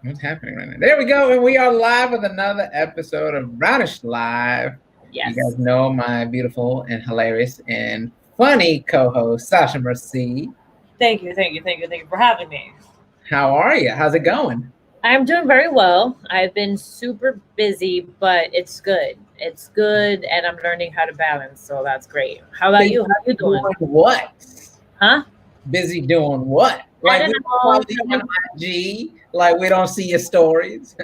What's happening right now? There we go. And we are live with another episode of Brownish Live. Yes. You guys know my beautiful and hilarious and funny co-host, Sasha Merci. Thank you for having me. How are you? How's it going? I'm doing very well. I've been super busy, but it's good. It's good, and I'm learning how to balance, so that's great. How about you? How you doing? What? Huh? Busy doing what? I Like we don't don't follow you on IG. Like we don't see your stories.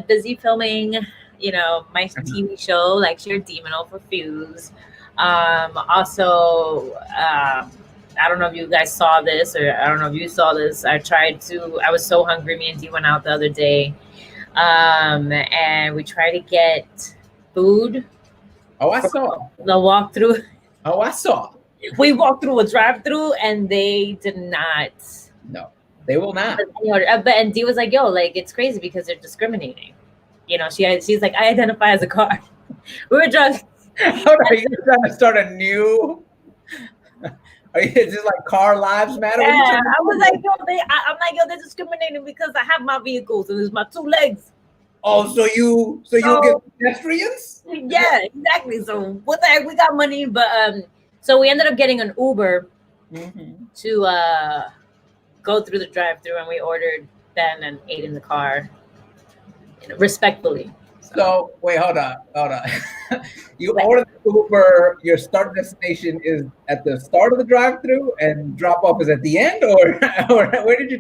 Busy filming, my TV show, like your Demon for Fuse. Also, I don't know if you guys saw this, or I don't know if you saw this. I was so hungry. Me and Dee went out the other day, and we tried to get food. Oh, I saw. The walkthrough. Oh, I saw. We walked through a drive-through, and they did not. No, they will not. And Dee was like, "Yo, like it's crazy because they're discriminating." She's like, "I identify as a car." We were drunk. Are you trying to start a new? Is this like car lives matter? Yeah, I was like, I'm like, "Yo, they're discriminating because I have my vehicles and it's my two legs." Oh, so you get pedestrians? Yeah, exactly. So what the heck? We got money, but so we ended up getting an Uber to go through the drive-through, and we ordered then and ate in the car, respectfully. So wait, hold on. You ordered the Uber. Your start destination is at the start of the drive-through, and drop off is at the end, or where did you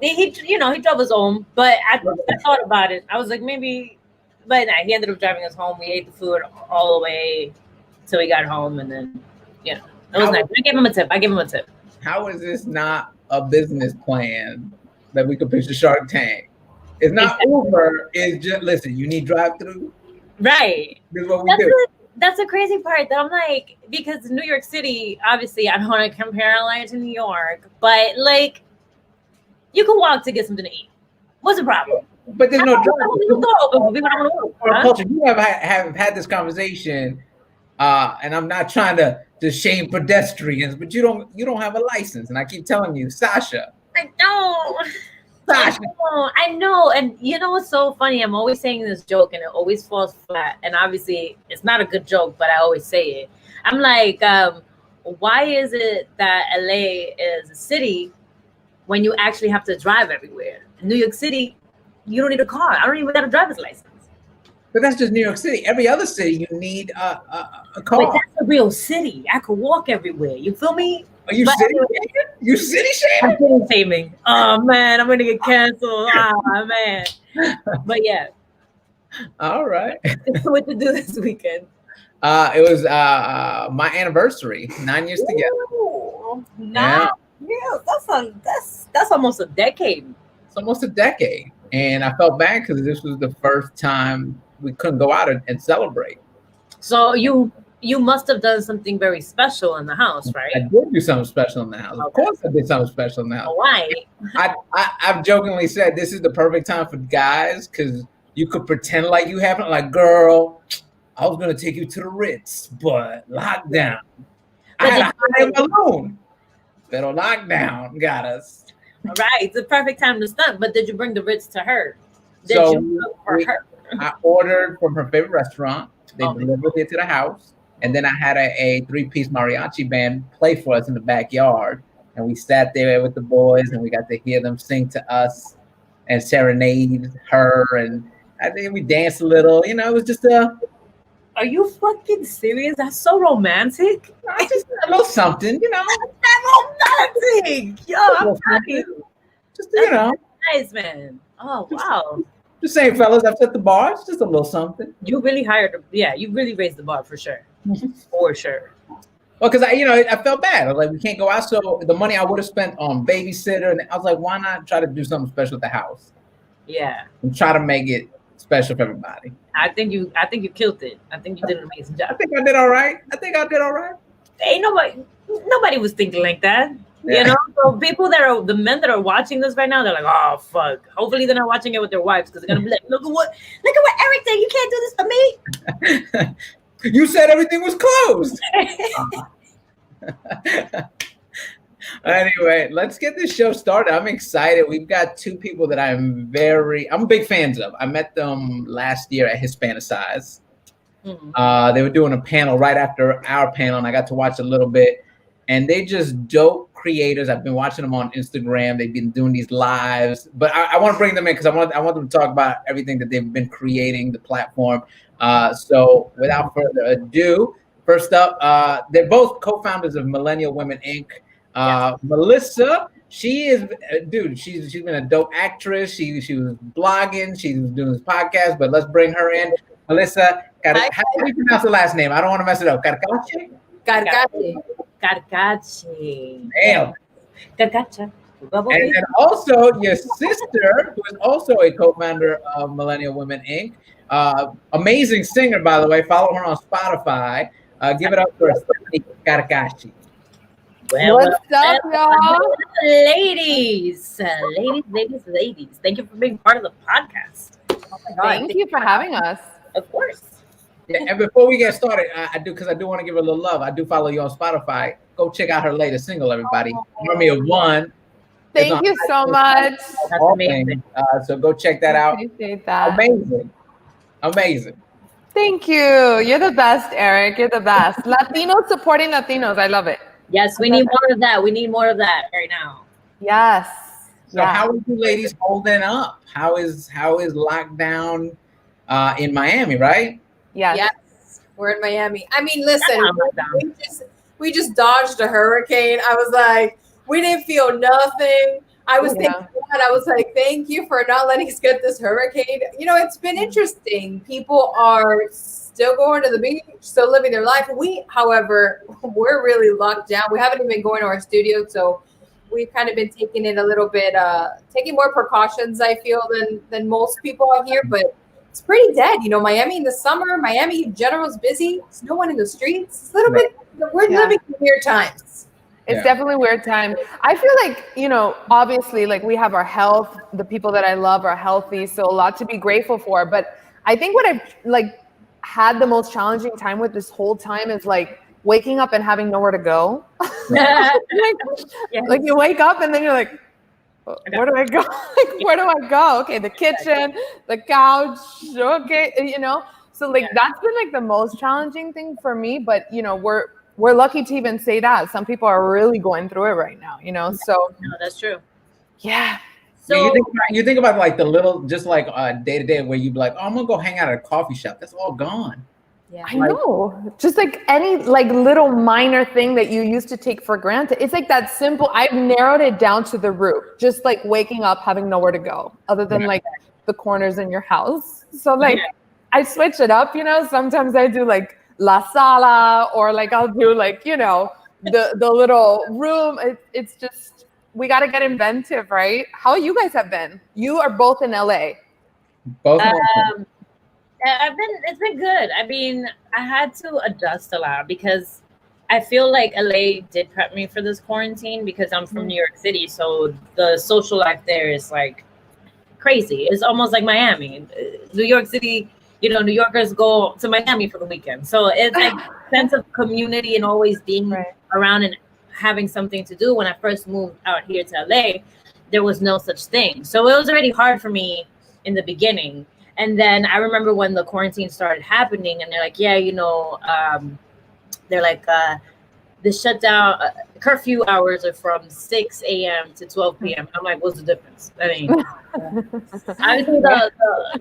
take? He drove us home, but I thought about it. I was like, maybe, but nah, he ended up driving us home. We ate the food all the way till we got home, and then it was nice. I gave him a tip. How is this not a business plan that we could pitch to Shark Tank? It's not Uber. It's just, listen, you need drive-through. Right. This is what we do. That's the crazy part that I'm like, because New York City, obviously, I don't want to compare Atlanta to New York, but like, you can walk to get something to eat. What's the problem? But there's no drive-through. Culture. You have had this conversation, and I'm not trying to shame pedestrians, but you don't have a license, and I keep telling you, Sasha. I know. And you know what's so funny? I'm always saying this joke and it always falls flat. And obviously it's not a good joke, but I always say it. I'm like, why is it that LA is a city when you actually have to drive everywhere? In New York City, you don't need a car. I don't even got a driver's license. But that's just New York City. Every other city, you need a car. But that's a real city. I could walk everywhere. You feel me? Are you city shaming? You city shaming? I'm city shaming. Oh man, I'm gonna get canceled. Oh man. But yeah. All right. What to do this weekend? It was my anniversary. 9 years together. Yeah, that's almost a decade. It's almost a decade, and I felt bad because this was the first time we couldn't go out and celebrate. So you must have done something very special in the house, right? I did do something special in the house. Okay. Of course I did something special in the house. Why? I've jokingly said this is the perfect time for guys because you could pretend like you haven't. Like, girl, I was going to take you to the Ritz, but lockdown. I had a hot air balloon. Little lockdown got us. All right. It's the perfect time to stunt. But did you bring the Ritz to her? Her? I ordered from her favorite restaurant. They delivered it to the house. And then I had a 3-piece mariachi band play for us in the backyard. And we sat there with the boys and we got to hear them sing to us and serenade her. And I think we danced a little. It was just Are you fucking serious? That's so romantic. Just a little something, That's romantic. Yo, I'm happy. Just, nice, man. Oh, wow. Just saying, fellas, I've set the bar. It's just a little something. You really you really raised the bar for sure. For sure. Well, because I felt bad. I was like, we can't go out. So the money I would have spent on babysitter, and I was like, why not try to do something special at the house? Yeah. And try to make it special for everybody. I think you killed it. I think you did an amazing job. I think I did all right. Ain't nobody was thinking like that. Yeah. So the men that are watching this right now, they're like, oh fuck. Hopefully they're not watching it with their wives because they're gonna be like, look at what Erik did. You can't do this for me. You said everything was closed. Anyway, let's get this show started. I'm excited. We've got two people that I'm big fans of. I met them last year at Hispanicize. They were doing a panel right after our panel, and I got to watch a little bit. And they just dope creators. I've been watching them on Instagram. They've been doing these lives, but I want to bring them in because I want them to talk about everything that they've been creating, the platform. So without further ado, first up, they're both co-founders of Millennial Women Inc. Melissa, she's been a dope actress. She was blogging, she was doing this podcast, but let's bring her in. Melissa, how do you pronounce the last name? I don't want to mess it up. Carcache? Carcache. Damn. Carcache. And also your sister, who is also a co-founder of Millennial Women Inc. Amazing singer, by the way. Follow her on Spotify. Give it up for Carcache. What's up, y'all? Ladies. Thank you for being part of the podcast. Oh my God. Thank you for having us. Of course. Yeah, and before we get started, I do want to give her a little love. I do follow you on Spotify. Go check out her latest single, everybody. Army of One. Thank you so much. That's amazing. So go check that out. Appreciate that. Amazing. Thank you. You're the best, Eric. You're the best. Latinos supporting Latinos. I love it. Yes, we need more of that. We need more of that right now. Yes. So how are you ladies holding up? How is lockdown in Miami, right? Yes, we're in Miami. I mean, listen, we just dodged a hurricane. I was like, we didn't feel nothing. I was thinking that. I was like, thank you for not letting us get this hurricane. You know, it's been interesting. People are still going to the beach, still living their life. We, however, we're really locked down. We haven't even been going to our studio, so we've kind of been taking it a little bit, taking more precautions, I feel, than most people out here, but it's pretty dead. You know, Miami in the summer, Miami in general is busy. There's no one in the streets. It's a little bit, we're living in weird times. It's definitely a weird time. I feel like, you know, obviously, like we have our health, the people that I love are healthy, so a lot to be grateful for. But I think what I've like had the most challenging time with this whole time is like waking up and having nowhere to go. Like you wake up and then you're like, where do I go? Like, where do I go? Okay, the kitchen, the couch, okay, you know. So like that's been like the most challenging thing for me. But you know, we're lucky to even say that. Some people are really going through it right now, you know. So no, that's true. Yeah. So you think about like the little, just like day to day where you'd be like, oh, I'm gonna go hang out at a coffee shop. That's all gone. Yeah, I know. Just like any like little minor thing that you used to take for granted. It's like that simple. I've narrowed it down to the root. Just like waking up, having nowhere to go, other than like the corners in your house. So like I switch it up. You know, sometimes I do like La Sala, or like I'll do like, you know, the little room. It's just, we got to get inventive, right? How you guys have been? You are both in LA. Both. It's been good. I mean, I had to adjust a lot because I feel like LA did prep me for this quarantine because I'm from New York City. So the social life there is like crazy. It's almost like Miami. New York City, you know, New Yorkers go to Miami for the weekend. So it's like sense of community and always being around and having something to do. When I first moved out here to LA, there was no such thing. So it was already hard for me in the beginning. And then I remember when the quarantine started happening and they're like, yeah, you know, they're like, the shutdown curfew hours are from 6 a.m. to 12 p.m. I'm like, what's the difference? I mean, obviously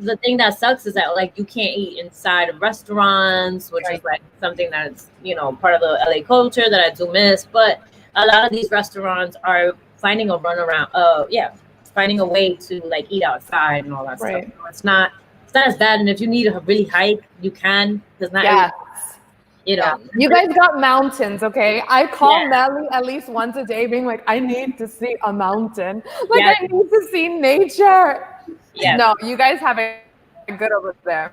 the thing that sucks is that like you can't eat inside of restaurants, which is like something that's, you know, part of the LA culture that I do miss. But a lot of these restaurants are finding a finding a way to like eat outside and all that stuff. So it's not as bad. And if you need to really hike, you can. Because not you know. You guys got mountains, okay? I call Melly at least once a day being like, I need to see a mountain. Like I need to see nature. Yeah. No, you guys have it good over there.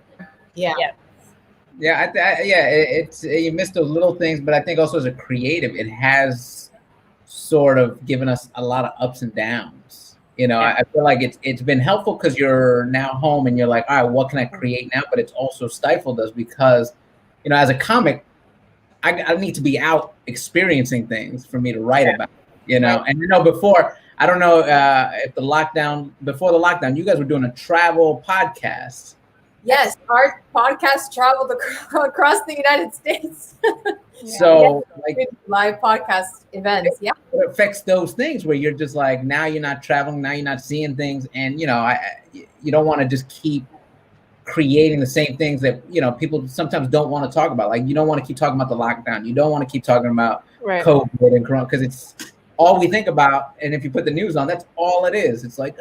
It's you missed those little things, but I think also as a creative, it has sort of given us a lot of ups and downs. You know, I feel like it's been helpful because you're now home and you're like, all right, what can I create now? But it's also stifled us because, you know, as a comic, I need to be out experiencing things for me to write about. you know. And you know, before, I don't know if before the lockdown, you guys were doing a travel podcast. Yes, our podcast traveled across the United States. So like live podcast events. Yeah. It affects those things where you're just like, now you're not traveling, now you're not seeing things. And, you know, you don't want to just keep creating the same things that, you know, people sometimes don't want to talk about. Like, you don't want to keep talking about the lockdown. You don't want to keep talking about COVID and Corona, because it's all we think about. And if you put the news on, that's all it is. It's like,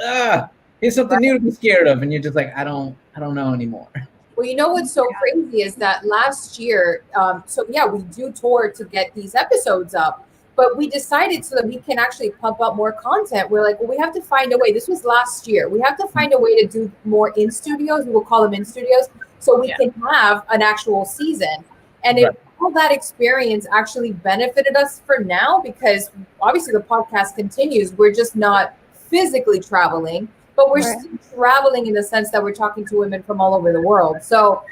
here's something new to be scared of. And you're just like, I don't know anymore. Well, you know what's so crazy is that last year, we do tour to get these episodes up, but we decided so that we can actually pump up more content. We're like, well, we have to find a way. This was last year. We have to find a way to do more in studios. We will call them in studios, so we can have an actual season. And all that experience actually benefited us for now, because obviously the podcast continues. We're just not physically traveling, but we're still traveling in the sense that we're talking to women from all over the world. So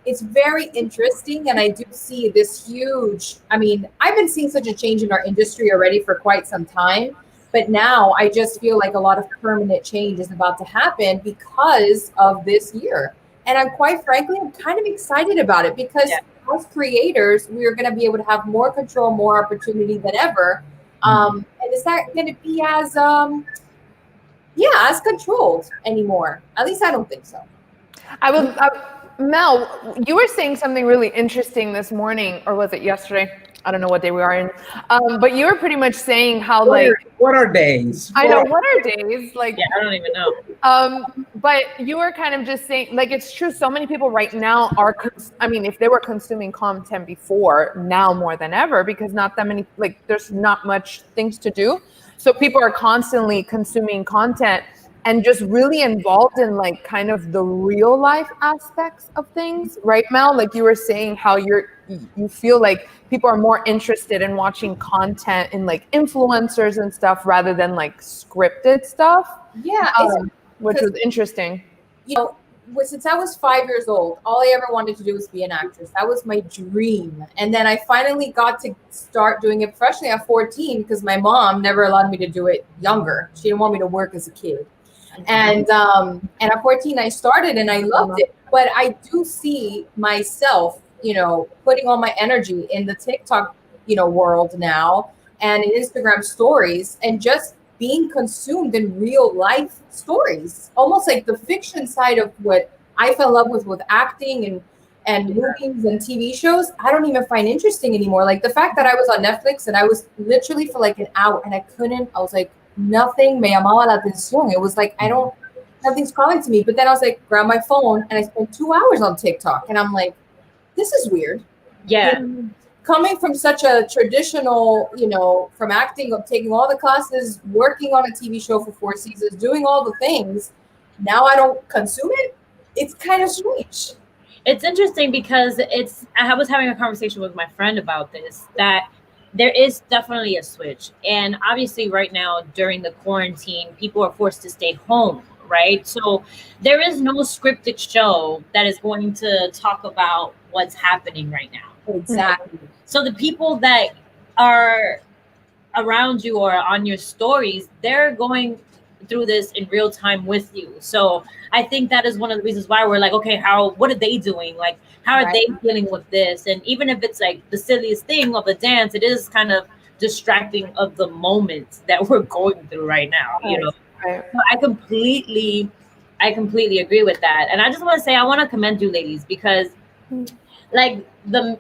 it's very interesting. And I do see this huge, I mean, I've been seeing such a change in our industry already for quite some time, but now I just feel like a lot of permanent change is about to happen because of this year. And I'm quite frankly, I'm kind of excited about it, because as creators, we are going to be able to have more control, more opportunity than ever. And it's not going to be as controlled anymore. At least I don't think so. Mel, you were saying something really interesting this morning, or was it yesterday? I don't know what day we are in. But you were pretty much saying how what are days? I know, what are days? Like, I don't even know. But you were kind of just saying, like, it's true. So many people right now are, if they were consuming content before, now more than ever, because not that many, like, there's not much things to do. So people are constantly consuming content and just really involved in like kind of the real life aspects of things, right, Mel? Like you were saying how you feel like people are more interested in watching content in like influencers and stuff rather than like scripted stuff. Yeah, which was interesting. You know, since I was 5 years old, all I ever wanted to do was be an actress. That was my dream. And then I finally got to start doing it professionally at 14, because my mom never allowed me to do it younger. She didn't want me to work as a kid. And at 14 I started, and I loved it. But I do see myself, you know, putting all my energy in the TikTok, you know, world now, and in Instagram stories, and just being consumed in real life stories, almost like the fiction side of what I fell in love with acting and movies and TV shows. I don't even find interesting anymore. Like the fact that I was on Netflix and I was literally for like an hour and I was like, nothing me llamaba la atención. It was like, nothing's calling to me. But then I was like, grab my phone and I spent 2 hours on TikTok. And I'm like, this is weird. Yeah. Coming from such a traditional, you know, from acting, of taking all the classes, working on a TV show for 4 seasons, doing all the things, now I don't consume it. It's kind of strange. It's interesting because I was having a conversation with my friend about this, that there is definitely a switch. And obviously right now during the quarantine, people are forced to stay home, right? So there is no scripted show that is going to talk about what's happening right now. Exactly. So the people that are around you or on your stories, they're going through this in real time with you. So I think that is one of the reasons why we're like, okay, what are they doing? Like, how are they dealing with this? And even if it's like the silliest thing of the dance, it is kind of distracting of the moment that we're going through right now, you know? Right. So I completely agree with that. And I just want to say, I want to commend you ladies, because like the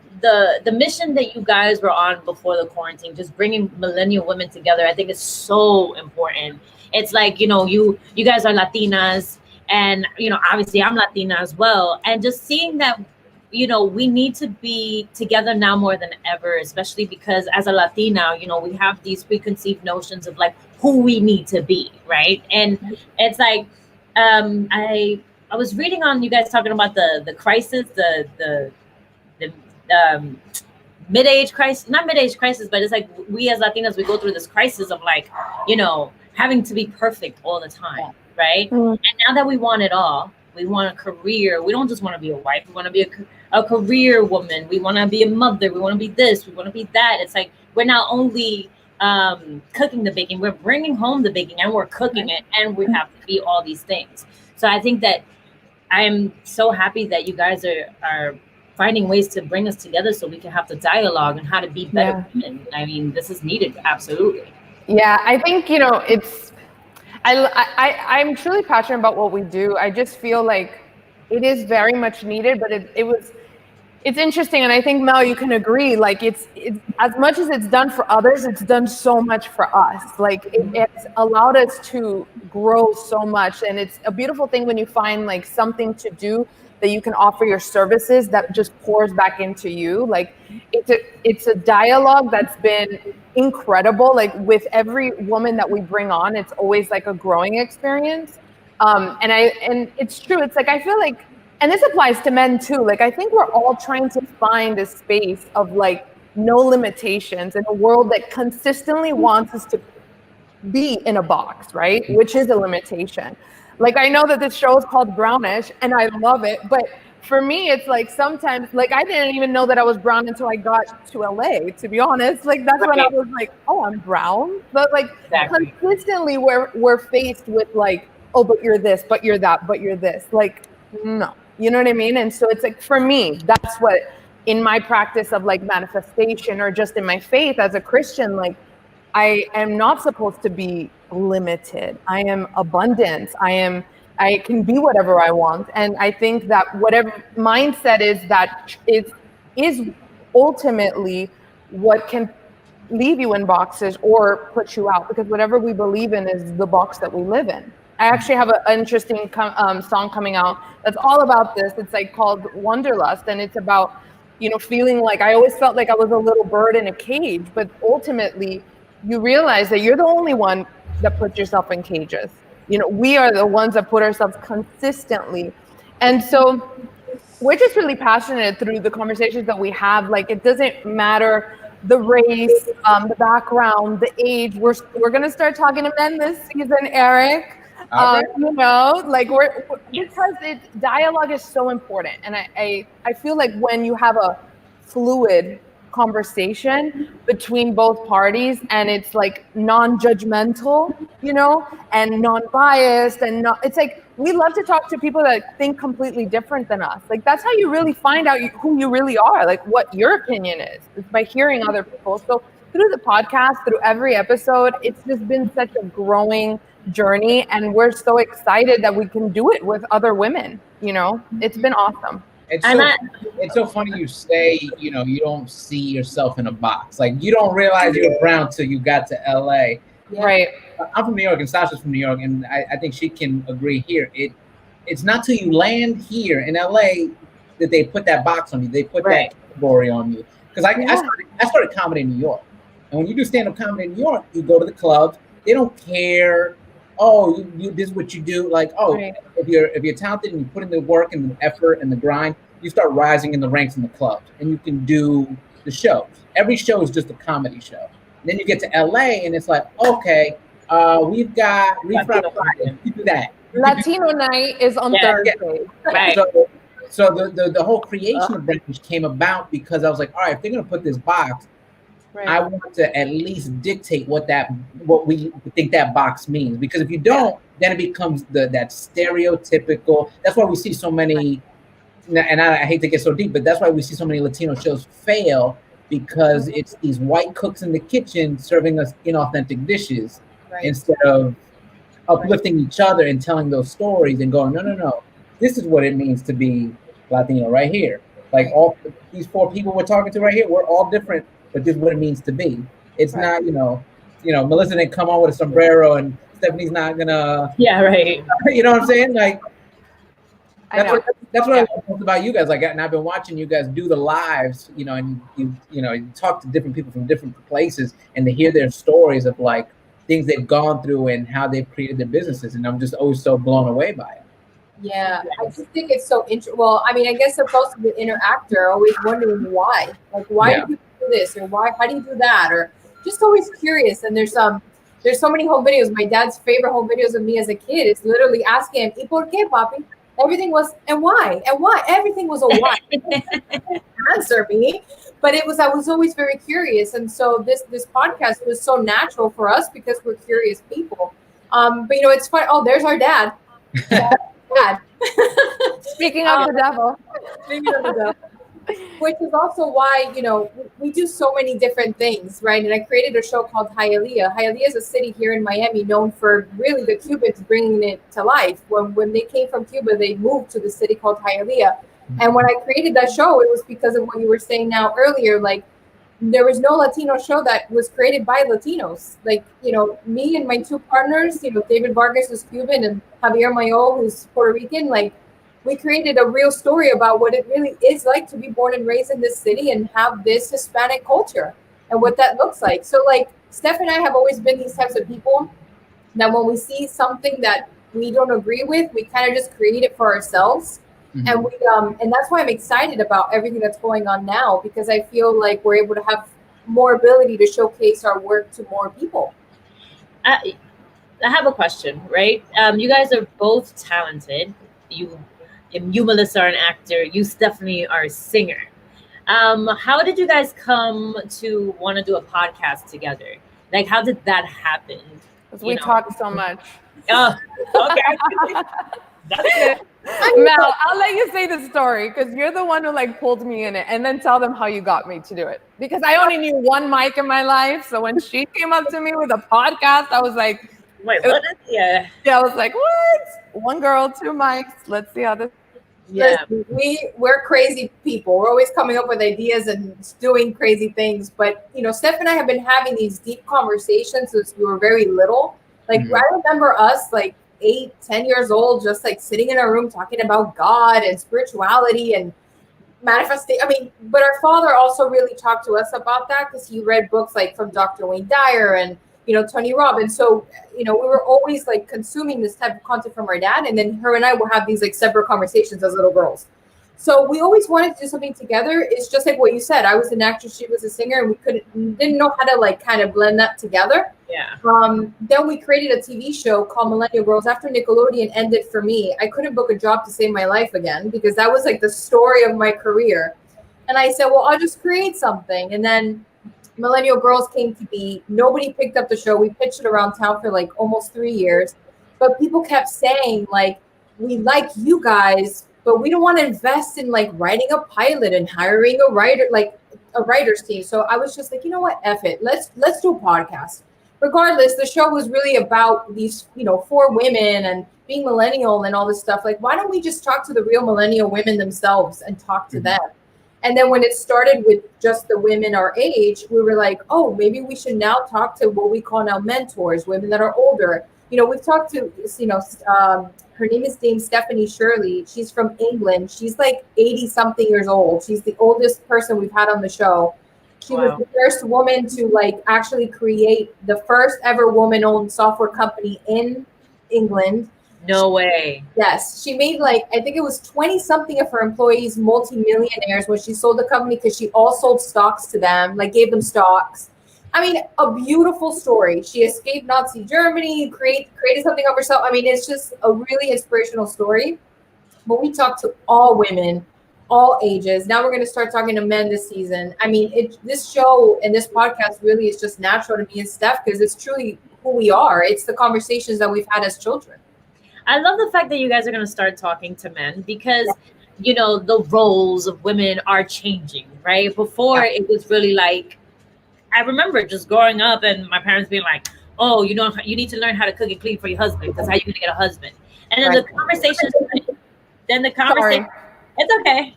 mission that you guys were on before the quarantine, just bringing millennial women together, I think is so important. It's like, you know, you guys are Latinas, and, you know, obviously I'm Latina as well. And just seeing that, you know, we need to be together now more than ever, especially because as a Latina, you know, we have these preconceived notions of like who we need to be, right? And it's like, I was reading on you guys talking about the crisis, the mid-age crisis, not mid-age crisis, but it's like we as Latinas, we go through this crisis of like, you know, having to be perfect all the time, right? And now that we want it all, we want a career. We don't just want to be a wife. We want to be a career woman. We want to be a mother. We want to be this. We want to be that. It's like we're not only cooking the baking, we're bringing home the baking, and we're cooking it, and we have to be all these things. So I think that I'm so happy that you guys are finding ways to bring us together so we can have the dialogue and how to be better women. I mean, this is needed, absolutely. Yeah, I think, you know, I'm truly passionate about what we do. I just feel like it is very much needed, but it's interesting. And I think, Mel, you can agree, like it's as much as it's done for others, it's done so much for us. Like it's allowed us to grow so much. And it's a beautiful thing when you find like something to do that you can offer your services that just pours back into you. Like it's a dialogue that's been incredible. Like with every woman that we bring on, it's always like a growing experience. And it's true. It's like, I feel like, and this applies to men too. Like, I think we're all trying to find a space of like no limitations in a world that consistently wants us to be in a box, right? Which is a limitation. Like, I know that this show is called Brownish and I love it, but for me, it's like sometimes, like, I didn't even know that I was brown until I got to LA, to be honest. Like, that's when I was like, oh, I'm brown. But like, consistently we're faced with like, oh, but you're this, but you're that, but you're this. Like, no, you know what I mean? And so it's like, for me, that's what in my practice of like manifestation or just in my faith as a Christian, like, I am not supposed to be limited. I am abundance. I can be whatever I want. And I think that whatever mindset is ultimately what can leave you in boxes or put you out, because whatever we believe in is the box that we live in. I actually have an interesting song coming out that's all about this. It's like called Wanderlust, and it's about, you know, feeling like I always felt like I was a little bird in a cage, but ultimately you realize that you're the only one that puts yourself in cages. You know, we are the ones that put ourselves consistently. And so we're just really passionate through the conversations that we have. Like, it doesn't matter the race, the background, the age. We're going to start talking to men this season, Erik. You know, like because dialogue is so important. And I feel like when you have a fluid conversation between both parties and it's like non-judgmental, you know, and non-biased, and it's like we love to talk to people that think completely different than us. Like, that's how you really find out who you really are, like what your opinion is by hearing other people. So through the podcast, through every episode, it's just been such a growing journey, and we're so excited that we can do it with other women. You know, it's been awesome. It's so funny you say, you know, you don't see yourself in a box. Like, you don't realize you're brown till you got to LA. Yeah. Right. I'm from New York and Sasha's from New York, and I think she can agree here. It's not till you land here in LA that they put that box on you. They put that category on you. Because I started comedy in New York. And when you do stand-up comedy in New York, you go to the clubs. They don't care. Oh, you this is what you do. Like, oh, if you're talented and you put in the work and the effort and the grind, you start rising in the ranks in the clubs, and you can do the shows. Every show is just a comedy show. And then you get to LA, and it's like, okay, we've got Refried Friday. You do that. Latino night is on Thursday. Right. So the whole creation of British came about because I was like, all right, if they're gonna put this box, I want to at least dictate what we think that box means. Because if you don't, then it becomes that stereotypical. That's why we see so many, and I hate to get so deep, but that's why we see so many Latino shows fail, because it's these white cooks in the kitchen serving us inauthentic dishes instead of uplifting each other and telling those stories and going, no, this is what it means to be Latino right here. Like, all these 4 people we're talking to right here, we're all different, but this is what it means to be. It's not, you know, Melissa didn't come on with a sombrero and Stephanie's not gonna. Yeah, right. You know what I'm saying? Like, that's what I love about you guys. Like, and I've been watching you guys do the lives, you know, and you talk to different people from different places, and to hear their stories of like things they've gone through and how they've created their businesses, and I'm just always so blown away by it. Yeah, I just think it's so interesting. Well, I mean, I guess supposed to be the inner actor, always wondering why. Like, why do you do this, or how do you do that, or just always curious. And there's so many home videos. My dad's favorite home videos of me as a kid is literally asking him, "¿Y por qué, papi?" Everything was, and why? And why? Everything was a why. Answer me. But it was, I was always very curious. And so this podcast was so natural for us because we're curious people. But it's fun. Oh, there's our dad. Dad. Speaking of the devil. Speaking of the devil. Which is also why, we do so many different things, right? And I created a show called Hialeah. Hialeah is a city here in Miami known for really the Cubans bringing it to life. When they came from Cuba, they moved to the city called Hialeah. And when I created that show, it was because of what you were saying now earlier, like there was no Latino show that was created by Latinos. Like, me and my two partners, David Vargas is Cuban and Javier Mayo, who's Puerto Rican, like, we created a real story about what it really is like to be born and raised in this city and have this Hispanic culture and what that looks like. So like Steph and I have always been these types of people that when we see something that we don't agree with, we kind of just create it for ourselves. Mm-hmm. And that's why I'm excited about everything that's going on now, because I feel like we're able to have more ability to showcase our work to more people. I have a question, right? You guys are both talented. You, Melissa, are an actor. You, Stephanie, are a singer. How did you guys come to want to do a podcast together? Like, how did that happen? Because we talk so much. Oh, okay. That's it. Mel, I'll let you say the story because you're the one who like pulled me in it, and then tell them how you got me to do it. Because I only knew one mic in my life, so when she came up to me with a podcast, I was like, "Wait, what?" Yeah, I was like, "What? One girl, two mics. Let's see how this." Yeah, we're crazy people. We're always coming up with ideas and doing crazy things. But Steph and I have been having these deep conversations since we were very little. Like I remember us like 8-10 years old, just like sitting in a room talking about God and spirituality and manifesting. I mean, but our father also really talked to us about that because he read books like from Dr. Wayne Dyer and Tony Robbins. So we were always like consuming this type of content from our dad, and then her and I will have these like separate conversations as little girls. So we always wanted to do something together. It's just like what you said. I was an actress, she was a singer, and we didn't know how to like kind of blend that together. Yeah. Then we created a TV show called Millennial Girls. After Nickelodeon ended for me, I couldn't book a job to save my life again because that was like the story of my career. And I said, well, I'll just create something. And then Millennial Girls came to be. Nobody picked up the show. We pitched it around town for like almost 3 years. But people kept saying like, we like you guys, but we don't want to invest in like writing a pilot and hiring a writer, like a writer's team. So I was just like, you know what, F it. Let's do a podcast. Regardless, the show was really about these, 4 women and being millennial and all this stuff. Like, why don't we just talk to the real millennial women themselves and talk to them? And then when it started with just the women our age, we were like, oh, maybe we should now talk to what we call now mentors, women that are older. We've talked to, her name is Dame Stephanie Shirley. She's from England. She's like 80 something years old. She's the oldest person we've had on the show. She was the first woman to like actually create the first ever woman-owned software company in England. No way. Yes. She made like, I think it was 20 something of her employees multimillionaires when she sold the company because she all sold stocks to them, like gave them stocks. I mean, a beautiful story. She escaped Nazi Germany, created something of herself. I mean, it's just a really inspirational story. But we talk to all women, all ages. Now we're going to start talking to men this season. I mean, this show and this podcast really is just natural to me and Steph because it's truly who we are. It's the conversations that we've had as children. I love the fact that you guys are going to start talking to men because, the roles of women are changing, right? Before it was really like, I remember just growing up and my parents being like, oh, you need to learn how to cook and clean for your husband because how you going to get a husband? And then the conversation, it's okay.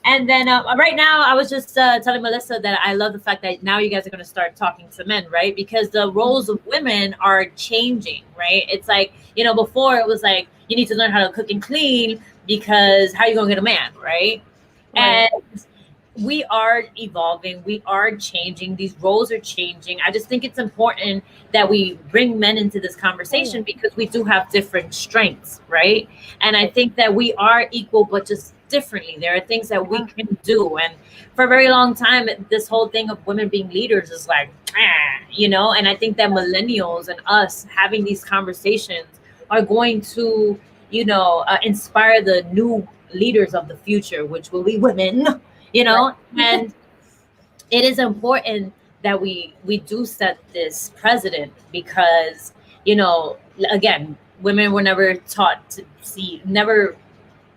And then right now I was just telling Melissa that I love the fact that now you guys are going to start talking to men, right? Because the roles of women are changing, right? It's like, before it was like, you need to learn how to cook and clean because how are you going to get a man, right? And we are evolving. We are changing. These roles are changing. I just think it's important that we bring men into this conversation because we do have different strengths, right? And I think that we are equal, but just differently. There are things that we can do. And for a very long time, this whole thing of women being leaders is like, and I think that millennials and us having these conversations are going to inspire the new leaders of the future, which will be women, and it is important that we do set this precedent because, again, women were never taught to see, never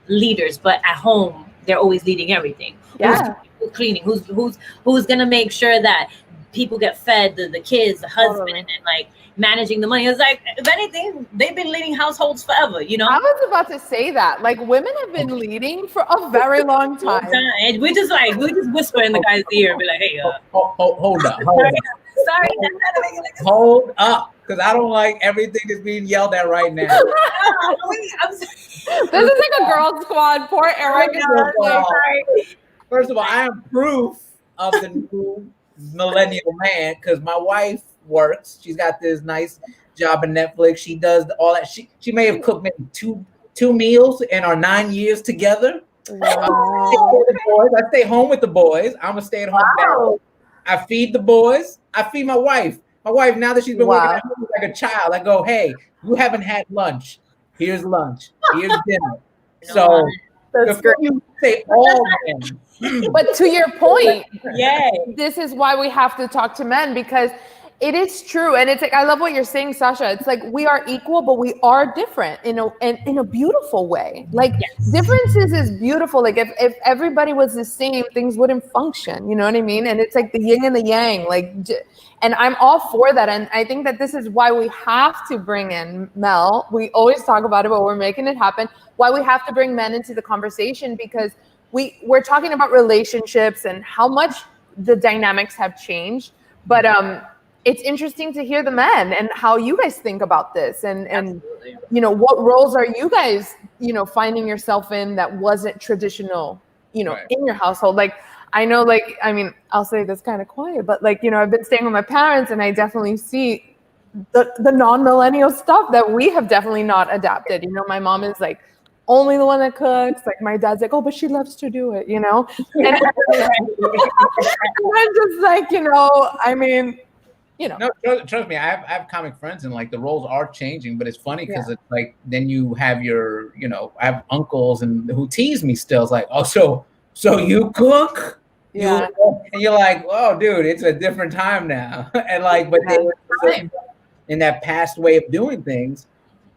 leaders, but at home, they're always leading everything. Yeah. Who's cleaning? Who's gonna make sure that people get fed, the kids, the husband, and like managing the money. It's like, if anything, they've been leading households forever, I was about to say that. Like, women have been leading for a very long time. And we just whisper in the guy's ear and be like, hey, hold up. Sorry. Hold up, because I don't like everything that's being yelled at right now. This is like a girl squad. Poor Erik. First of all, I am proof of the new millennial man because my wife works. She's got this nice job in Netflix. She does all that. She may have cooked maybe two meals in our 9 years together. Wow. I stay home with the boys. I'm a stay-at-home dad. I feed the boys. I feed my wife. My wife, now that she's been working at home like a child, I go, hey, you haven't had lunch. Here's lunch. Here's dinner. So that's great. You say all men. But to your point, yeah, this is why we have to talk to men, because it is true. And it's like, I love what you're saying, Sasha. It's like, we are equal, but we are different in a beautiful way. Like, differences is beautiful. Like, if everybody was the same, things wouldn't function. You know what I mean? And it's like the yin and the yang. Like, and I'm all for that. And I think that this is why we have to bring in Mel. We always talk about it, but we're making it happen. Why we have to bring men into the conversation, because we're talking about relationships and how much the dynamics have changed. But it's interesting to hear the men and how you guys think about this, and what roles are you guys finding yourself in that wasn't traditional in your household. Like, I know, like, I mean, I'll say this kind of quiet, but like, I've been staying with my parents and I definitely see the non-millennial stuff that we have definitely not adapted. My mom is like only the one that cooks. Like, my dad's like, oh, but she loves to do it, and I'm just like, I mean, No, trust me, I have comic friends, and like the roles are changing, but it's funny because it's like, then you have your, I have uncles and who tease me still. It's like, oh, so you cook? Yeah. And you're like, oh, dude, it's a different time now. And like, but they were in that past way of doing things,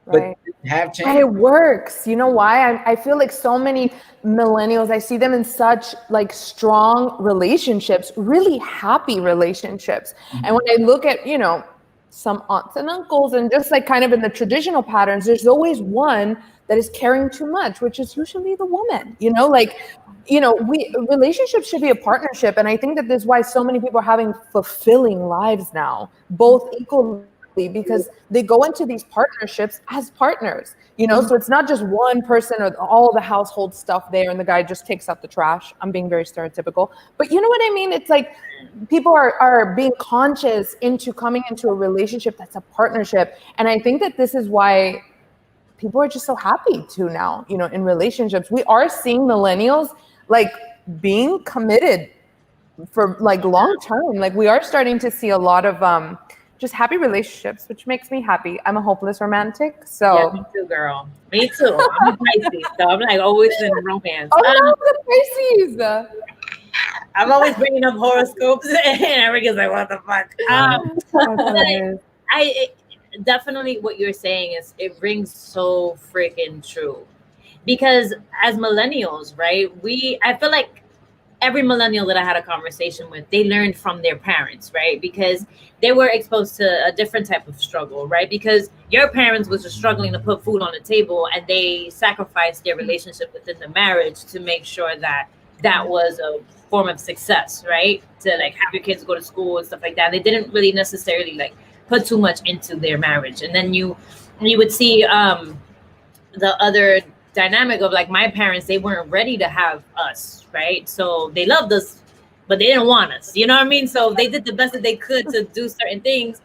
but have changed. And it works. You know why? I feel like so many millennials, I see them in such like strong relationships, really happy relationships. Mm-hmm. And when I look at, some aunts and uncles and just like kind of in the traditional patterns, there's always one that is caring too much, which is usually the woman, relationships should be a partnership. And I think that this is why so many people are having fulfilling lives now, both equally, because they go into these partnerships as partners, so it's not just one person or all the household stuff there and the guy just takes out the trash. I'm being very stereotypical, but you know what I mean? It's like people are being conscious into coming into a relationship that's a partnership. And I think that this is why people are just so happy to now, in relationships. We are seeing millennials like being committed for like long term. Like, we are starting to see a lot of just happy relationships, which makes me happy. I'm a hopeless romantic, so. Yeah, me too, girl. Me too. I'm a Pisces, so I'm like always in romance. Oh, the Pisces. I'm always bringing up horoscopes, and Erik is like, "What the fuck?" I definitely, what you're saying is, it rings so freaking true, because as millennials, right? I feel like every millennial that I had a conversation with, they learned from their parents, right? Because they were exposed to a different type of struggle, right? Because your parents was just struggling to put food on the table, and they sacrificed their relationship within the marriage to make sure that that was a form of success, right? To like have your kids go to school and stuff like that. They didn't really necessarily like put too much into their marriage. And then you would see the other dynamic of like my parents, they weren't ready to have us, right? So they loved us, but they didn't want us, you know what I mean? So they did the best that they could to do certain things.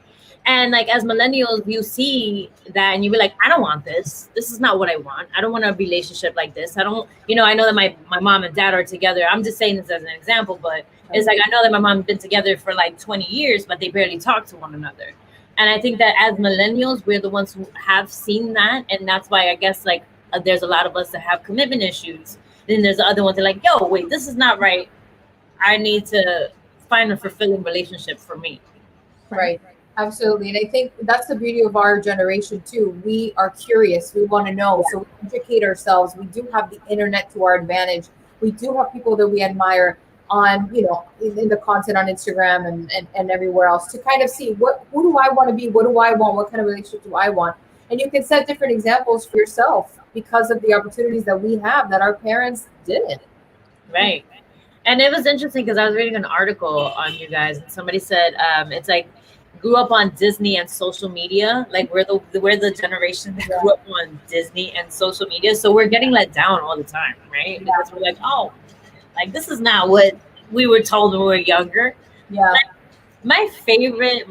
And like as millennials, you see that and you be like, I don't want this. This is not what I want. I don't want a relationship like this. I don't, I know that my mom and dad are together. I'm just saying this as an example, but it's like, I know that my mom's been together for like 20 years, but they barely talk to one another. And I think that as millennials, we're the ones who have seen that. And that's why I guess like there's a lot of us that have commitment issues. Then there's the other ones that are like, yo, wait, this is not right. I need to find a fulfilling relationship for me. Right. Absolutely. And I think that's the beauty of our generation too. We are curious. We want to know. So we educate ourselves. We do have the internet to our advantage. We do have people that we admire on, you know, in the content on Instagram and everywhere else to kind of see who do I want to be? What do I want? What kind of relationship do I want? And you can set different examples for yourself because of the opportunities that we have that our parents didn't. Right. And it was interesting because I was reading an article on you guys and somebody said it's like grew up on Disney and social media. Like we're the generation that grew up on Disney and social media. So we're getting let down all the time, right? Because we're like, oh, like this is not what we were told when we were younger. Yeah. Like, my favorite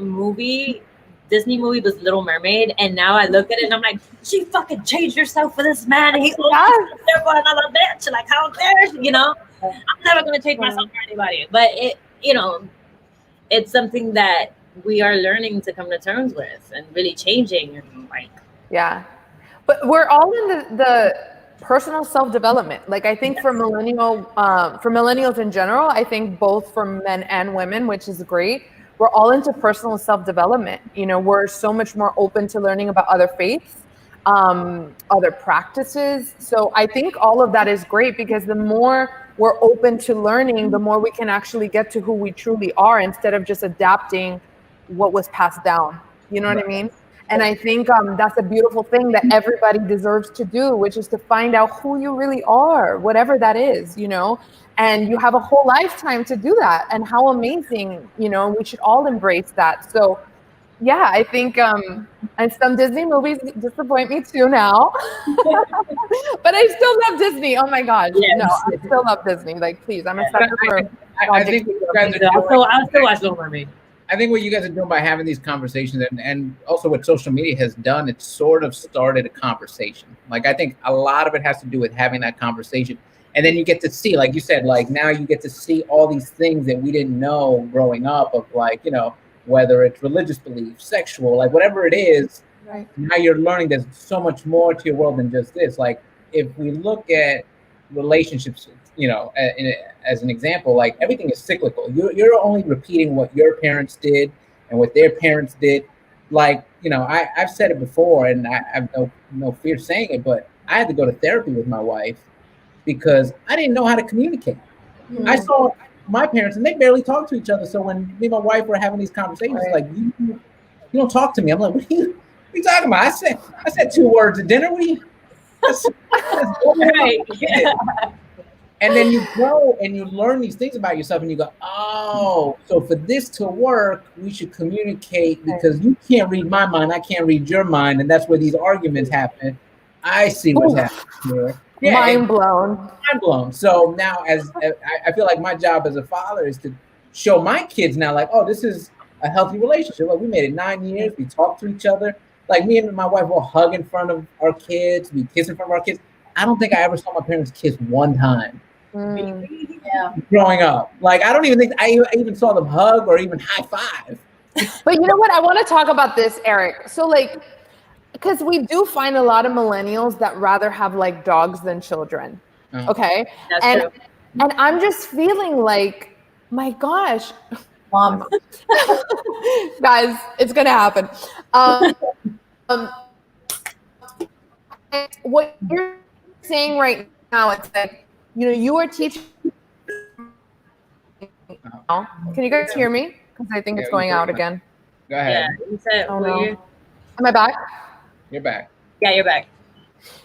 Disney movie was Little Mermaid, and now I look at it and I'm like, she fucking changed herself for this man, and he's there for another bitch. Like, how dare she, you know? I'm never gonna change myself for anybody. But it, you know, it's something that we are learning to come to terms with and really changing and like. Yeah, but we're all in the personal self-development. Like I think for millennials in general, I think both for men and women, which is great. We're all into personal self-development. You know, we're so much more open to learning about other faiths, other practices. So I think all of that is great because the more we're open to learning, the more we can actually get to who we truly are instead of just adapting what was passed down. You know what I mean? And I think that's a beautiful thing that everybody deserves to do, which is to find out who you really are, whatever that is, you know, and you have a whole lifetime to do that. And how amazing, you know, we should all embrace that. So yeah, I think, and some Disney movies disappoint me too now, but I still love Disney. Oh my gosh. Yes. No, I still love Disney. Like, please, I'm a sucker for. I think you guys are I'll still watch Little Mermaid. I think what you guys are doing by having these conversations and also what social media has done, it sort of started a conversation. Like, I think a lot of it has to do with having that conversation. And then you get to see, like you said, like now you get to see all these things that we didn't know growing up of like, you know, whether it's religious beliefs, sexual, like whatever it is, right. Now you're learning there's so much more to your world than just this. Like if we look at relationships, you know, as an example, like everything is cyclical. You're only repeating what your parents did and what their parents did. Like, you know, I've said it before and I have no fear saying it, but I had to go to therapy with my wife because I didn't know how to communicate. Mm-hmm. I saw my parents and they barely talk to each other. So when me and my wife were having these conversations, right. Like you don't talk to me. I'm like, what are you talking about? I said 2 words at dinner. What are you? Right. Yeah. And then you grow and you learn these things about yourself and you go, oh, so for this to work, we should communicate because you can't read my mind. I can't read your mind. And that's where these arguments happen. I see what's happening here. Yeah, mind blown. Mind blown. So now I feel like my job as a father is to show my kids now, like, oh, this is a healthy relationship. Like we made it 9 years. We talk to each other. Like me and my wife will hug in front of our kids. We kiss in front of our kids. I don't think I ever saw my parents kiss one time. Yeah. Growing up. Like, I don't even think I even saw them hug or even high five. But you know what? I want to talk about this, Eric. So like, because we do find a lot of millennials that rather have like dogs than children. Okay. That's true. And I'm just feeling like, my gosh, Mom. Guys, it's going to happen. What you're saying right now, it's like, you know, you are teaching. Can you guys hear me? Because I think it's going out again. Go ahead. Yeah, you said, Am I back? You're back. Yeah, you're back.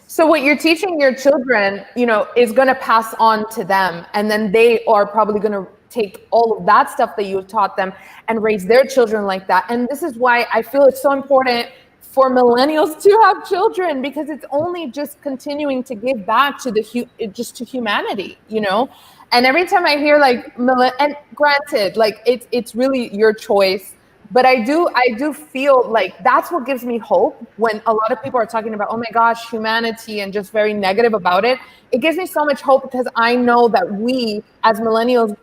So what you're teaching your children, you know, is going to pass on to them. And then they are probably going to take all of that stuff that you've taught them and raise their children like that. And this is why I feel it's so important for millennials to have children, because it's only just continuing to give back to to humanity, you know? And every time I hear like, and granted, like it's really your choice, but I do feel like that's what gives me hope when a lot of people are talking about, oh my gosh, humanity and just very negative about it. It gives me so much hope because I know that we as millennials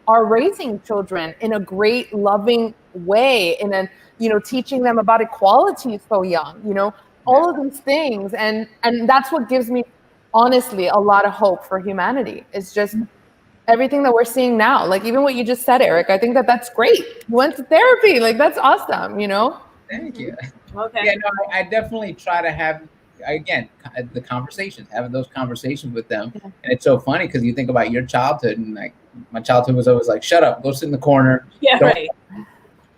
are raising children in a great, loving way, in a, you know, teaching them about equality so young, you know, all of these things. And that's what gives me, honestly, a lot of hope for humanity. It's just everything that we're seeing now. Like even what you just said, Eric, I think that's great. You went to therapy. Like that's awesome, you know? Thank you. Okay. Yeah, no, I definitely try to have, again, the conversations, having those conversations with them. And it's so funny because you think about your childhood, and like my childhood was always like, shut up, go sit in the corner. Yeah, right.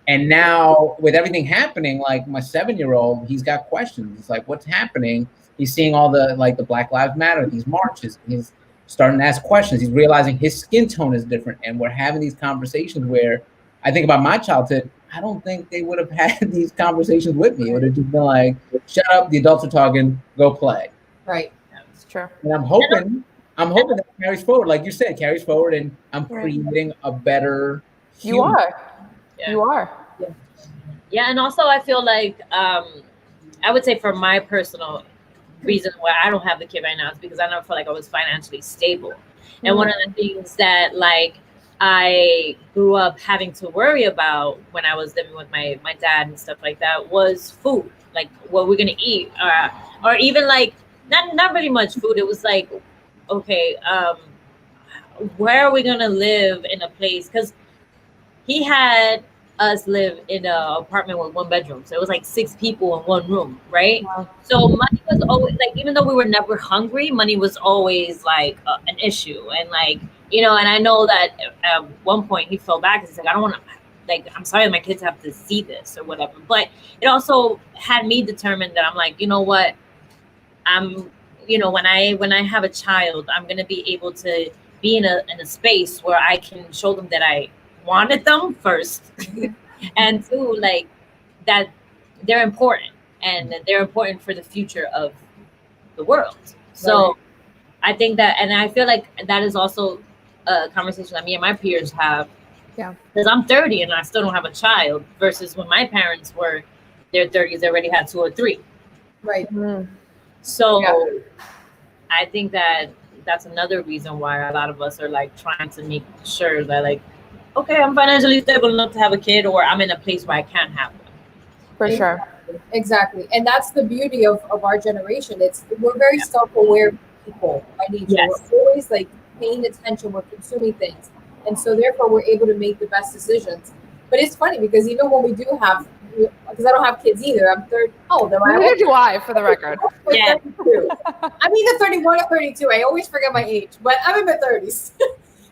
And now with everything happening, like my 7-year-old, he's got questions. It's like, what's happening? He's seeing all the Black Lives Matter, these marches. He's starting to ask questions. He's realizing his skin tone is different. And we're having these conversations where I think about my childhood. I don't think they would have had these conversations with me. It would have just been like, shut up, the adults are talking, go play. Right. That's true. And I'm hoping that carries forward. Like you said, carries forward, and I'm creating a better human. You are. Yeah. You are. Yeah, and also I feel like I would say for my personal reason why I don't have the kid right now is because I never felt like I was financially stable. And one of the things that like I grew up having to worry about when I was living with my dad and stuff like that was food, like what we're gonna eat, or even like not really much food. It was like, okay, where are we gonna live in a place? Because he had us live in an apartment with 1 bedroom, so it was like 6 people in 1 room, right? Wow. So money was always like, even though we were never hungry, money was always like an issue. And like, you know, and I know that at one point he fell back and he's like, I don't want to, like, I'm sorry my kids have to see this or whatever. But it also had me determined that I'm like, you know what, I'm, you know, when I have a child, I'm gonna be able to be in a space where I can show them that I wanted them first, and 2, like that they're important, and they're important for the future of the world. So I think that, and I feel like that is also a conversation that me and my peers have. Yeah. Because I'm 30 and I still don't have a child, versus when my parents were their 30s, they already had 2 or 3. Right. Mm-hmm. So I think that that's another reason why a lot of us are like trying to make sure that like, okay, I'm financially stable enough to have a kid, or I'm in a place where I can have one. For sure. Exactly. And that's the beauty of our generation. We're very self-aware people by nature. Yes. We're always like paying attention, we're consuming things. And so therefore we're able to make the best decisions. But it's funny because even when we do have, because I don't have kids either, I'm 30. Oh, neither do I, for the record. Yeah. I'm either 31 or 32. I always forget my age, but I'm in my 30s.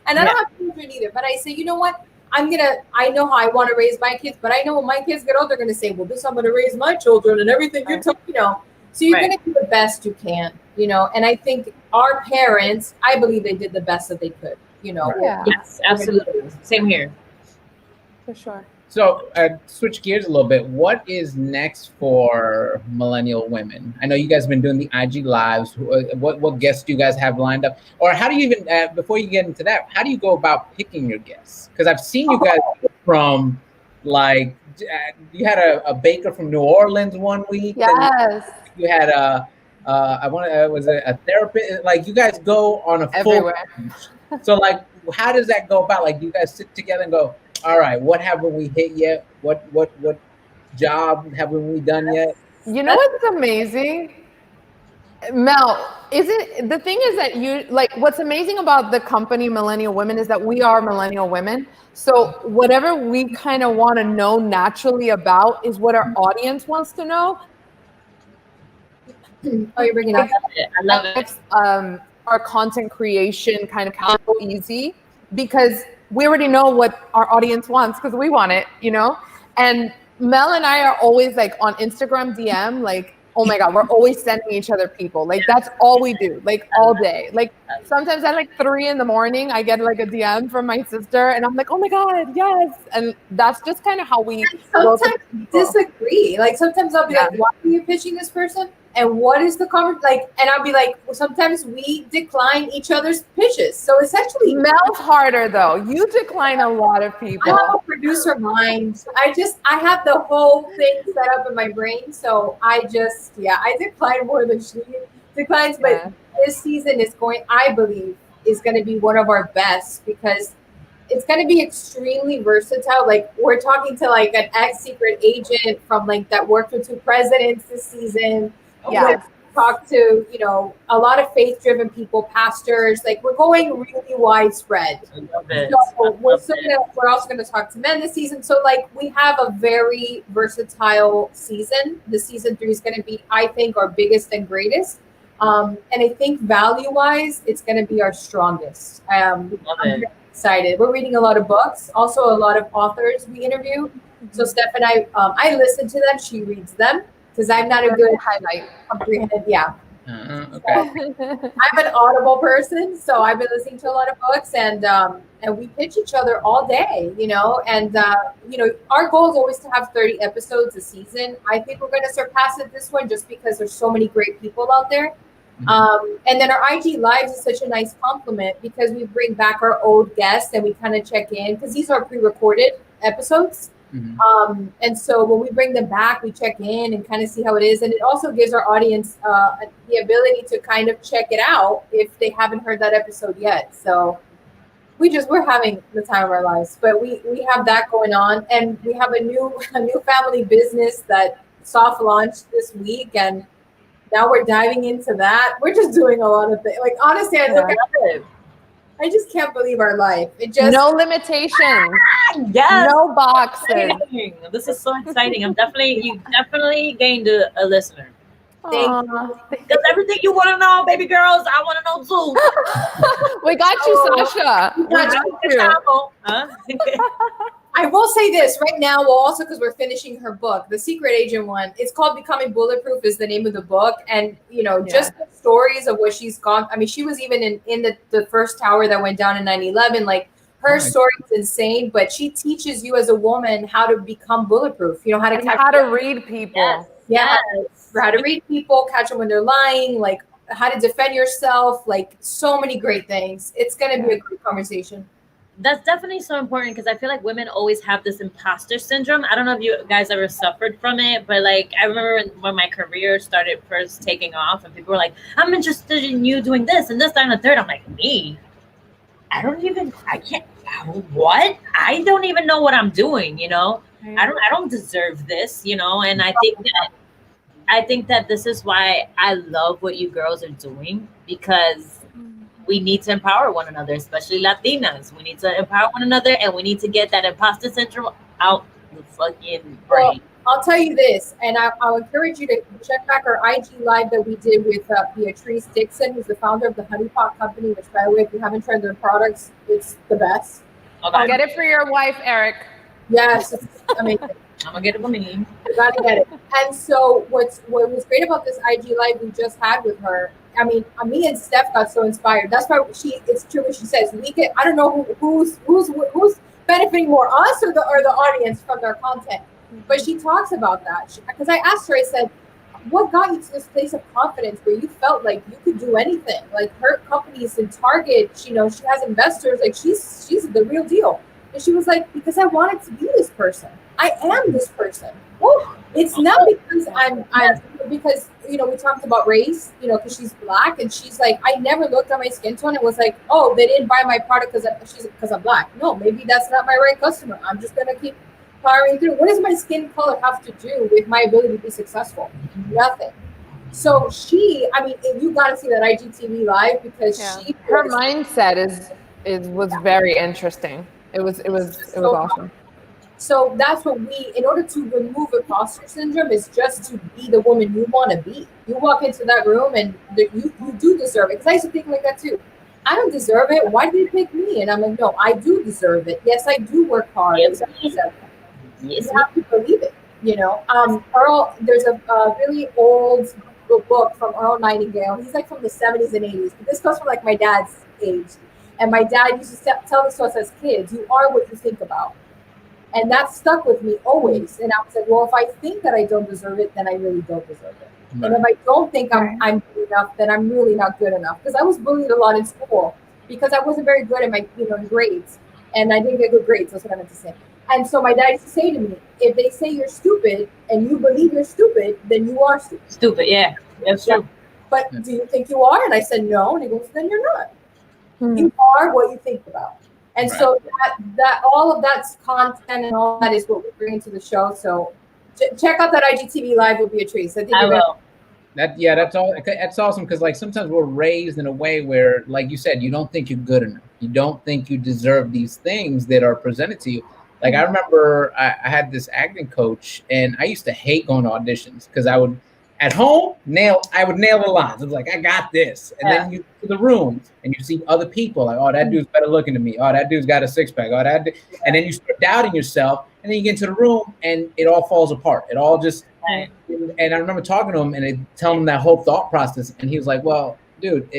And I don't have children either. But I say, you know what? I know how I want to raise my kids, but I know when my kids get old, they're going to say, well, this I'm going to raise my children and everything you're talking, you know. So you're going to do the best you can, you know. And I think our parents, I believe they did the best that they could, you know. Yeah. Yes, absolutely. Same here. For sure. So switch gears a little bit. What is next for Millennial Women? I know you guys have been doing the IG lives. What guests do you guys have lined up? Or how do you even, before you get into that, how do you go about picking your guests? Because I've seen you guys from like, you had a baker from New Orleans one week. Yes. You had was a therapist. Like you guys go on a everywhere. Full. So like, how does that go about? Like, do you guys sit together and go, all right, what haven't we hit yet? What job haven't we done yet? You know what's amazing? Mel, the thing is that you, like, what's amazing about the company Millennial Women is that we are millennial women. So whatever we kind of want to know naturally about is what our audience wants to know. Oh, you're bringing up. I love it. Our content creation kind of so easy because we already know what our audience wants because we want it, you know? And Mel and I are always like on Instagram DM, like, oh my God, we're always sending each other people. Like that's all we do, like all day. Like sometimes at like 3 a.m, I get like a DM from my sister and I'm like, oh my God, yes. And that's just kind of how we sometimes disagree. Like sometimes I'll be like, why are you pitching this person? And what is the conversation? Like, and I'll be like, well, sometimes we decline each other's pitches. So essentially, Mel's harder though. You decline a lot of people. I have a producer mind. I have the whole thing set up in my brain. So I decline more than she declines. But this season I believe, is going to be one of our best because it's going to be extremely versatile. Like we're talking to like an ex-secret agent from like that worked with 2 presidents this season. Yeah. Talk to, a lot of faith-driven people, pastors. Like, we're going really widespread. I love it. So we're also gonna talk to men this season. So like, we have a very versatile season. The season 3 is gonna be, I think, our biggest and greatest. And I think value-wise, it's gonna be our strongest. I'm very excited. We're reading a lot of books, also a lot of authors we interview. So Steph and I listen to them. She reads them because I'm not a good comprehended. Yeah. Okay. I'm an Audible person, so I've been listening to a lot of books, and we pitch each other all day, and our goal is always to have 30 episodes a season. I think we're going to surpass it this one just because there's so many great people out there. And then our IG Lives is such a nice compliment because we bring back our old guests and we kind of check in because these are pre-recorded episodes. And so when we bring them back, we check in and kind of see how it is. And it also gives our audience the ability to kind of check it out if they haven't heard that episode yet. So we're having the time of our lives, but we have that going on. And we have a new family business that soft launched this week. And now we're diving into that. We're just doing a lot of things. Like, honestly, I look at it. I just can't believe our life. It just no limitations. Yes. No boxes. This is so exciting. You definitely gained a listener. Because everything you want to know, baby girls, I want to know too. We got you, Sasha. We got you. I will say this right now, well, also because we're finishing her book, the Secret Agent one. It's called Becoming Bulletproof is the name of the book. And, just the stories of what she's gone. I mean, she was even in the first tower that went down in 9/11. Like, her story is insane, but she teaches you as a woman how to become bulletproof. How to read people. Yes. How to read people, catch them when they're lying, like how to defend yourself, like so many great things. It's going to be a great conversation. That's definitely so important because I feel like women always have this imposter syndrome. I don't know if you guys ever suffered from it, but like I remember when my career started first taking off and people were like, I'm interested in you doing this and this, that, and the third. I'm like, me? I don't even know what I'm doing, I don't deserve this, and I think that this is why I love what you girls are doing because we need to empower one another, especially Latinas. We need to empower one another and we need to get that imposter syndrome out the fucking brain. Well, I'll tell you this, and I'll encourage you to check back our IG Live that we did with Beatrice Dixon, who's the founder of the Honey Pot Company, which, by the way, if you haven't tried their products, it's the best. Okay. Get it for your wife, Eric. Yes, it's amazing. I'm going to get it for me. You got to get it. And so what was great about this IG Live we just had with her, I mean, me and Steph got so inspired. That's why it's true what she says. I don't know who's benefiting more, us or the audience from their content. But she talks about that because I asked her. I said, "What got you to this place of confidence where you felt like you could do anything? Like, her company's in Target. She has investors. Like, she's the real deal." And she was like, "Because I wanted to be this person. I am this person. Woo. It's not because I'm because we talked about race, because she's Black, and she's like, I never looked at my skin tone and was like, oh, they didn't buy my product because I'm Black. No, maybe that's not my right customer. I'm just gonna keep powering through. What does my skin color have to do with my ability to be successful? Nothing." So you got to see that IGTV Live because her mindset was very interesting. It was awesome. So that's what in order to remove imposter syndrome, is just to be the woman you want to be. You walk into that room and you do deserve it. Because I used to think like that too. I don't deserve it. Why did you pick me? And I'm like, no, I do deserve it. Yes, I do work hard. Yes. You have to believe it. Earl, there's a really old book from Earl Nightingale. He's like from the 70s and 80s. But this comes from like my dad's age. And my dad used to tell this to us as kids, you are what you think about. And that stuck with me always. And I was like, well, if I think that I don't deserve it, then I really don't deserve it. Right. And if I don't think I'm good enough, then I'm really not good enough. Because I was bullied a lot in school because I wasn't very good at my grades. And I didn't get good grades. That's what I meant to say. And so my dad used to say to me, if they say you're stupid and you believe you're stupid, then you are stupid. Stupid, yeah. That's true. But do you think you are? And I said, no. And he goes, then you're not. You are what you think about. And so that all of that's content and all that is what we bring into the show. So check out that IGTV Live with Beatrice. I will. That's all. That's awesome because like sometimes we're raised in a way where, like you said, you don't think you're good enough. You don't think you deserve these things that are presented to you. Like I remember I had this acting coach, and I used to hate going to auditions because I would at home I would nail the lines. I was like, I got this, and then you to the room and you see other people like, oh, that dude's better looking than me. Oh, that dude's got a six pack. Oh, and then you start doubting yourself, and then you get into the room and it all falls apart. It all just. And I remember talking to him and telling him that whole thought process, and he was like, "Well, dude,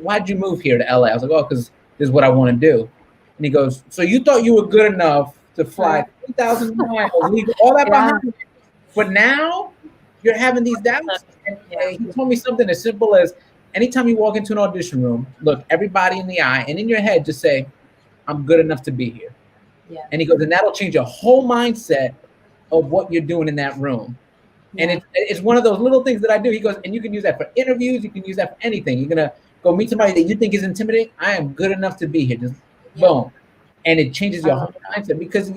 why'd you move here to LA?" I was like, "Oh, because this is what I want to do." And he goes, "So you thought you were good enough to fly 3,000 miles, leave all that behind you, but now you're having these doubts?" And he told me something as simple as, anytime you walk into an audition room, look everybody in the eye, and in your head, just say, "I'm good enough to be here." Yeah. And he goes, and that'll change your whole mindset of what you're doing in that room. And it's one of those little things that I do. He goes, and you can use that for interviews. You can use that for anything. You're going to go meet somebody that you think is intimidating. I am good enough to be here. Just boom. And it changes your whole mindset because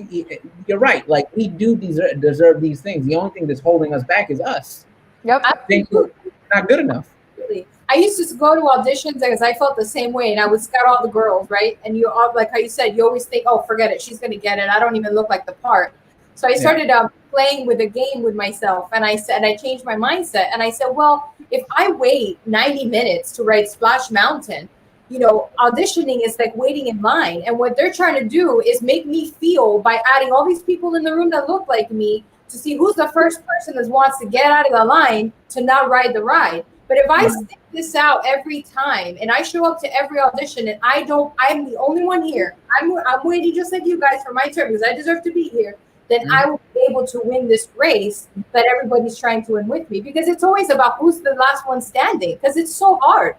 you're right. Like we do deserve these things. The only thing that's holding us back is us. Yep. I think we're not good enough. I used to go to auditions because I felt the same way, and I would scout all the girls, right? And you all, like how you said, you always think, oh, forget it. She's going to get it. I don't even look like the part. So I started playing with a game with myself, and I changed my mindset, and I said, well, if I wait 90 minutes to write Splash Mountain, auditioning is like waiting in line. And what they're trying to do is make me feel by adding all these people in the room that look like me to see who's the first person that wants to get out of the line to not ride the ride. But if I stick this out every time and I show up to every audition and I'm the only one here, I'm waiting just like you guys for my turn because I deserve to be here, then I will be able to win this race that everybody's trying to win with me, because it's always about who's the last one standing, because it's so hard.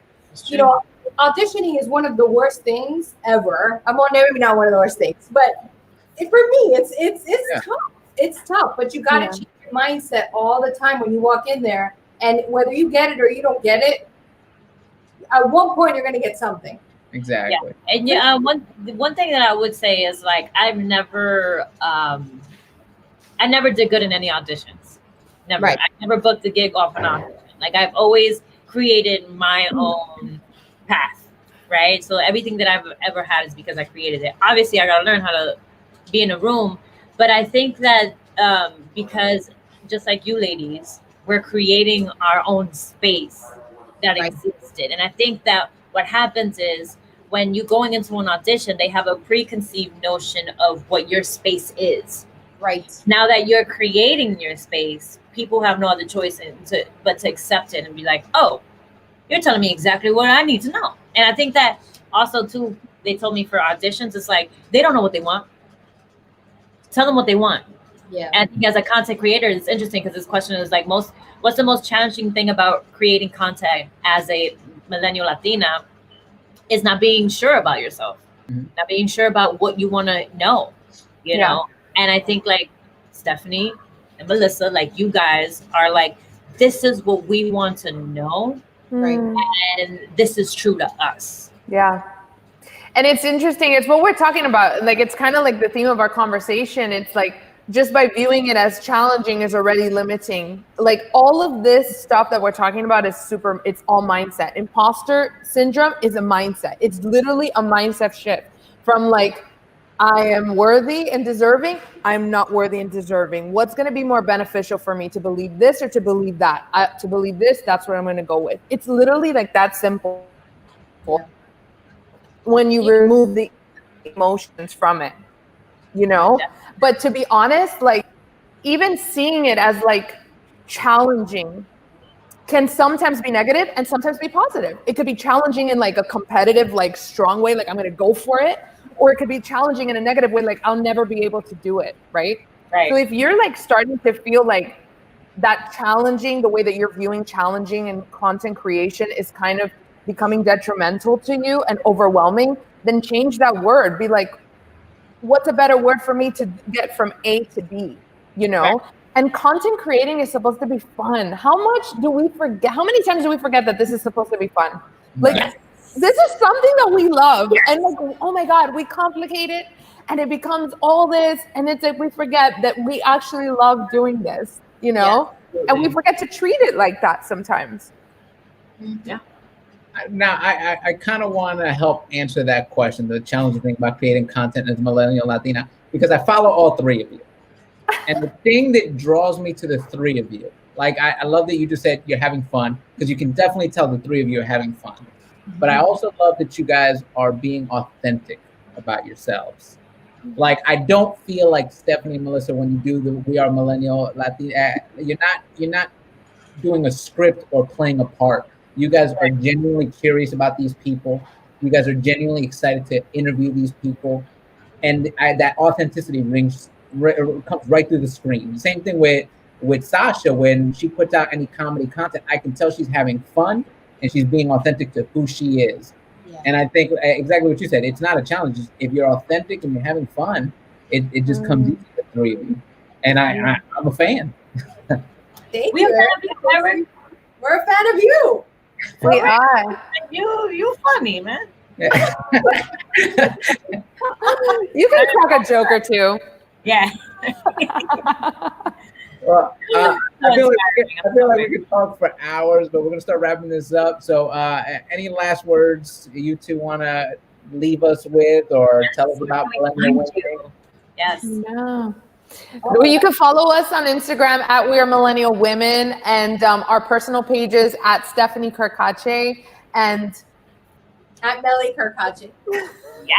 Auditioning is one of the worst things ever. Maybe not one of the worst things, but for me, it's tough. It's tough, but you got to change your mindset all the time when you walk in there, and whether you get it or you don't get it, at one point you're going to get something. Exactly. Yeah. And one thing that I would say is like I never did good in any auditions. Never. Right. I never booked a gig off an audition. Like I've always created my own path, right? So everything that I've ever had is because I created it. Obviously, I got to learn how to be in a room, but I think that because just like you ladies, we're creating our own space that existed. And I think that what happens is when you're going into an audition, they have a preconceived notion of what your space is. Right. Now that you're creating your space, people have no other choice but to accept it and be like, oh, you're telling me exactly what I need to know. And I think that also, too, they told me for auditions, it's like, they don't know what they want. Tell them what they want. Yeah. And I think as a content creator, it's interesting because this question is like, what's the most challenging thing about creating content as a millennial Latina is not being sure about yourself, not being sure about what you want to know, you know? And I think like Stephanie and Melissa, like you guys are like, this is what we want to know. Right. And this is true to us. Yeah. And it's interesting. It's what we're talking about. Like, it's kind of like the theme of our conversation. It's like, just by viewing it as challenging is already limiting. Like all of this stuff that we're talking about is it's all mindset. Impostor syndrome is a mindset. It's literally a mindset shift from like, I am worthy and deserving. I'm not worthy and deserving. What's going to be more beneficial for me, to believe this or to believe that? To believe this, that's what I'm going to go with. It's literally like that simple. Yeah. When you remove the emotions from it, Yeah. But to be honest, like even seeing it as like challenging can sometimes be negative and sometimes be positive. It could be challenging in like a competitive, like strong way, like I'm going to go for it. Or it could be challenging in a negative way, like I'll never be able to do it, right? So if you're like starting to feel like that challenging, the way that you're viewing challenging in content creation is kind of becoming detrimental to you and overwhelming, then change that word. Be like, what's a better word for me to get from A to B, Right. And content creating is supposed to be fun. How much do we forget? How many times do we forget that this is supposed to be fun? Like, this is something that we love. And like, oh my God, we complicate it and it becomes all this. And it's like, we forget that we actually love doing this, and we forget to treat it like that sometimes. Yeah. Now, I kind of want to help answer that question, the challenging thing about creating content as a millennial Latina, because I follow all three of you. And the thing that draws me to the three of you, like I love that you just said you're having fun, because you can definitely tell the three of you are having fun. But I also love that you guys are being authentic about yourselves. Like, I don't feel like Stephanie and Melissa, when you do the We Are Millennial Latina, you're not doing a script or playing a part. You guys are genuinely curious about these people. You guys are genuinely excited to interview these people. And that authenticity comes right through the screen. Same thing with Sasha. When she puts out any comedy content, I can tell she's having fun and she's being authentic to who she is. Yeah. And I think exactly what you said. It's not a challenge. If you're authentic and you're having fun, it just comes easy to the three of you. And I'm a fan. Thank you. We're a fan of you. We are. You funny, man. Yeah. You can crack a joke or two. Yeah. Well, I feel like we could talk for hours, but we're going to start wrapping this up. So any last words you two want to leave us with, or tell us about Millennial Women? Yes. No. Well, you can follow us on Instagram at We Are Millennial Women, and our personal pages at Stephanie Carcache and at Melly Carcache. Yeah.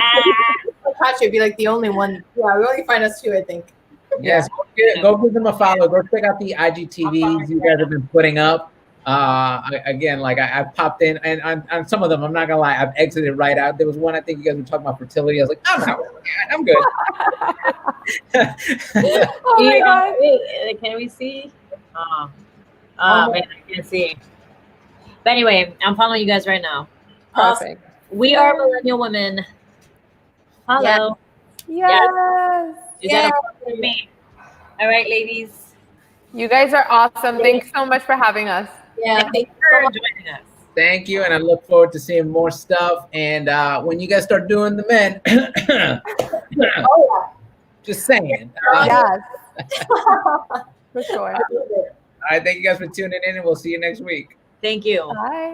Carcache would be like the only one. Yeah, we only find us two, I think. Yes, go give them a follow. Go check out the IGTVs you guys have been putting up. Again, like I've popped in, and on some of them, I'm not gonna lie, I've exited right out. There was one I think you guys were talking about fertility. I was like, I'm good. Oh my God. Can we see? Man, I can't see. But anyway, I'm following you guys right now. Perfect. We Are Millennial Women. Follow. Yes. You gotta follow me. All right, ladies. You guys are awesome. Thanks so much for having us. Yeah, thank you for joining us. Thank you, and I look forward to seeing more stuff. And when you guys start doing the men, just saying. Yes. For sure. All right, thank you guys for tuning in, and we'll see you next week. Thank you. Bye.